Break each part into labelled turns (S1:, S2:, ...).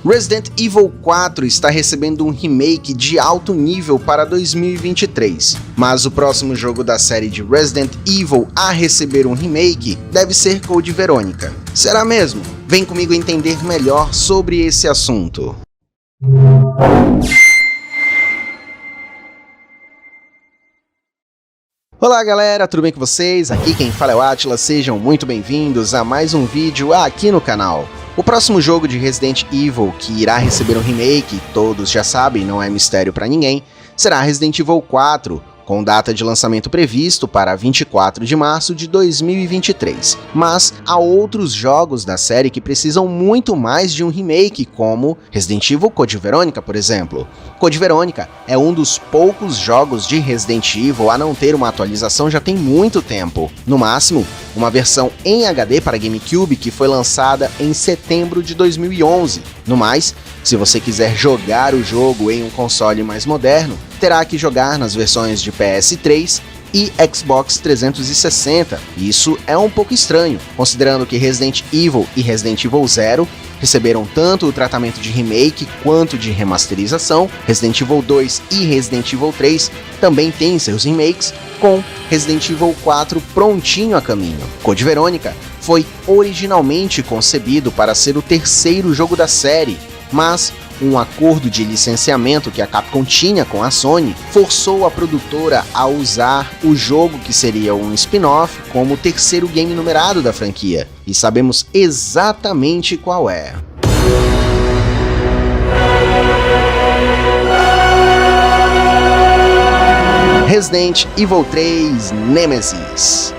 S1: Resident Evil 4 está recebendo um remake de alto nível para 2023, mas o próximo jogo da série de Resident Evil a receber um remake deve ser Code Veronica. Será mesmo? Vem comigo entender melhor sobre esse assunto. Olá galera, tudo bem com vocês? Aqui quem fala é o Atila, sejam muito bem-vindos a mais um vídeo aqui no canal. O próximo jogo de Resident Evil que irá receber um remake, todos já sabem, não é mistério para ninguém, será Resident Evil 4, com data de lançamento previsto para 24 de março de 2023. Mas há outros jogos da série que precisam muito mais de um remake, como Resident Evil Code Veronica, por exemplo. Code Veronica é um dos poucos jogos de Resident Evil a não ter uma atualização já tem muito tempo. No máximo, uma versão em HD para GameCube que foi lançada em setembro de 2011. No mais, se você quiser jogar o jogo em um console mais moderno, terá que jogar nas versões de PS3 e Xbox 360. Isso é um pouco estranho, considerando que Resident Evil e Resident Evil Zero receberam tanto o tratamento de remake quanto de remasterização. Resident Evil 2 e Resident Evil 3 também têm seus remakes, com Resident Evil 4 prontinho a caminho. Code Veronica foi originalmente concebido para ser o terceiro jogo da série, mas um acordo de licenciamento que a Capcom tinha com a Sony forçou a produtora a usar o jogo que seria um spin-off como o terceiro game numerado da franquia, e sabemos exatamente qual é. Resident Evil 3 Nemesis.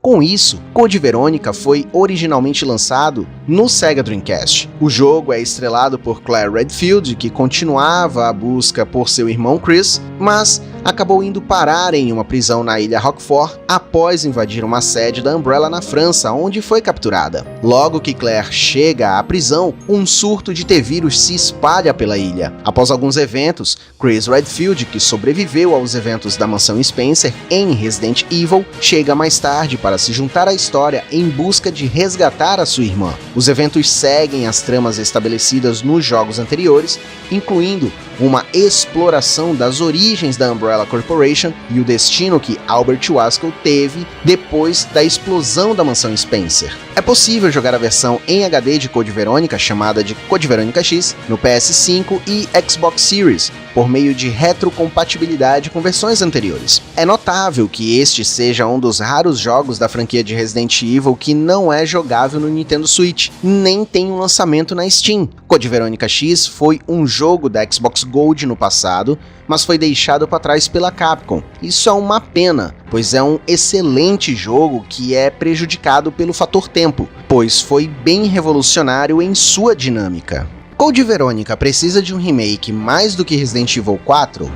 S1: Com isso, Code Veronica foi originalmente lançado no Sega Dreamcast. O jogo é estrelado por Claire Redfield, que continuava a busca por seu irmão Chris, mas acabou indo parar em uma prisão na ilha Roquefort após invadir uma sede da Umbrella na França, onde foi capturada. Logo que Claire chega à prisão, um surto de T-vírus se espalha pela ilha. Após alguns eventos, Chris Redfield, que sobreviveu aos eventos da Mansão Spencer em Resident Evil, chega mais tarde para se juntar à história em busca de resgatar a sua irmã. Os eventos seguem as tramas estabelecidas nos jogos anteriores, incluindo uma exploração das origens da Umbrella Corporation e o destino que Albert Wesker teve depois da explosão da Mansão Spencer. É possível jogar a versão em HD de Code Veronica, chamada de Code Veronica X, no PS5 e Xbox Series, por meio de retrocompatibilidade com versões anteriores. É notável que este seja um dos raros jogos da franquia de Resident Evil que não é jogável no Nintendo Switch, nem tem um lançamento na Steam. Code Veronica X foi um jogo da Xbox Gold no passado, mas foi deixado para trás pela Capcom. Isso é uma pena, pois é um excelente jogo que é prejudicado pelo fator tempo, pois foi bem revolucionário em sua dinâmica. Code Veronica precisa de um remake mais do que Resident Evil 4?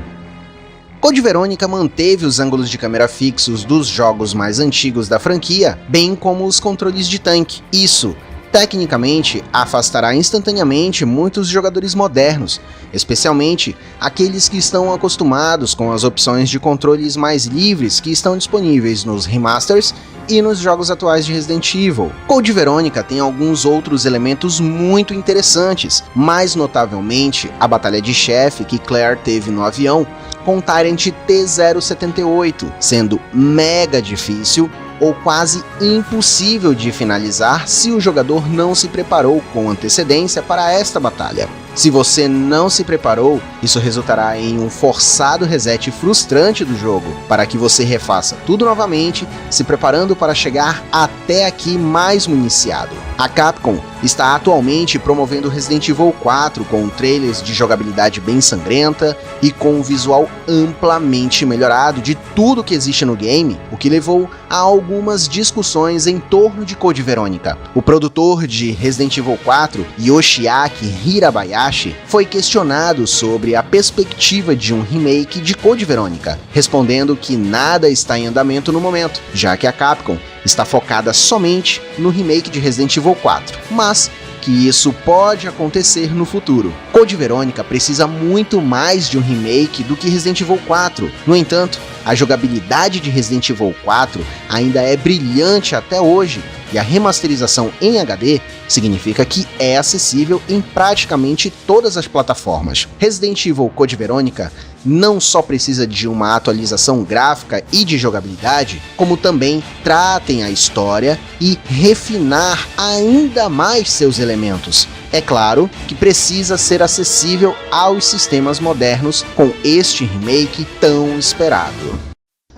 S1: Code Veronica manteve os ângulos de câmera fixos dos jogos mais antigos da franquia, bem como os controles de tanque. Isso, tecnicamente, afastará instantaneamente muitos jogadores modernos, especialmente aqueles que estão acostumados com as opções de controles mais livres que estão disponíveis nos remasters e nos jogos atuais de Resident Evil. Code Veronica tem alguns outros elementos muito interessantes, mais notavelmente a batalha de chefe que Claire teve no avião com Tyrant T-078, sendo mega difícil ou quase impossível de finalizar se o jogador não se preparou com antecedência para esta batalha. Se você não se preparou, isso resultará em um forçado reset frustrante do jogo, para que você refaça tudo novamente, se preparando para chegar até aqui mais municiado. A Capcom está atualmente promovendo Resident Evil 4 com trailers de jogabilidade bem sangrenta e com um visual amplamente melhorado de tudo que existe no game, o que levou a algumas discussões em torno de Code Veronica. O produtor de Resident Evil 4, Yoshiaki Hirabayashi, foi questionado sobre a perspectiva de um remake de Code Veronica, respondendo que nada está em andamento no momento, já que a Capcom está focada somente no remake de Resident Evil 4, mas que isso pode acontecer no futuro. Code Veronica precisa muito mais de um remake do que Resident Evil 4. No entanto, a jogabilidade de Resident Evil 4 ainda é brilhante até hoje, e a remasterização em HD significa que é acessível em praticamente todas as plataformas. Resident Evil Code Veronica não só precisa de uma atualização gráfica e de jogabilidade, como também tratem a história e refinar ainda mais seus elementos. É claro que precisa ser acessível aos sistemas modernos com este remake tão esperado.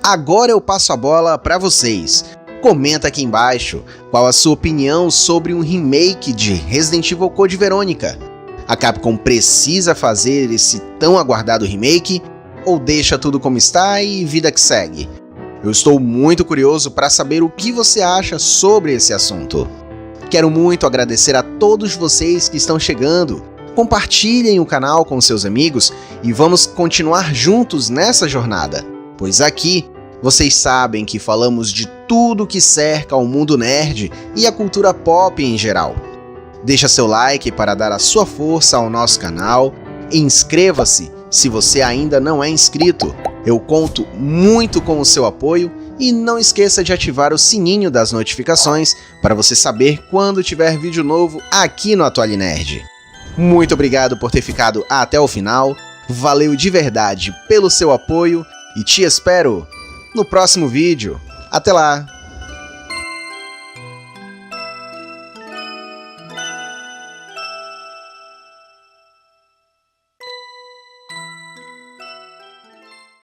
S1: Agora eu passo a bola para vocês. Comenta aqui embaixo qual a sua opinião sobre um remake de Resident Evil Code Veronica. A Capcom precisa fazer esse tão aguardado remake ou deixa tudo como está e vida que segue? Eu estou muito curioso para saber o que você acha sobre esse assunto. Quero muito agradecer a todos vocês que estão chegando. Compartilhem o canal com seus amigos e vamos continuar juntos nessa jornada, pois aqui vocês sabem que falamos de tudo que cerca o mundo nerd e a cultura pop em geral. Deixa seu like para dar a sua força ao nosso canal e inscreva-se se você ainda não é inscrito. Eu conto muito com o seu apoio e não esqueça de ativar o sininho das notificações para você saber quando tiver vídeo novo aqui no Atuali Nerd. Muito obrigado por ter ficado até o final, valeu de verdade pelo seu apoio e te espero no próximo vídeo. Até lá!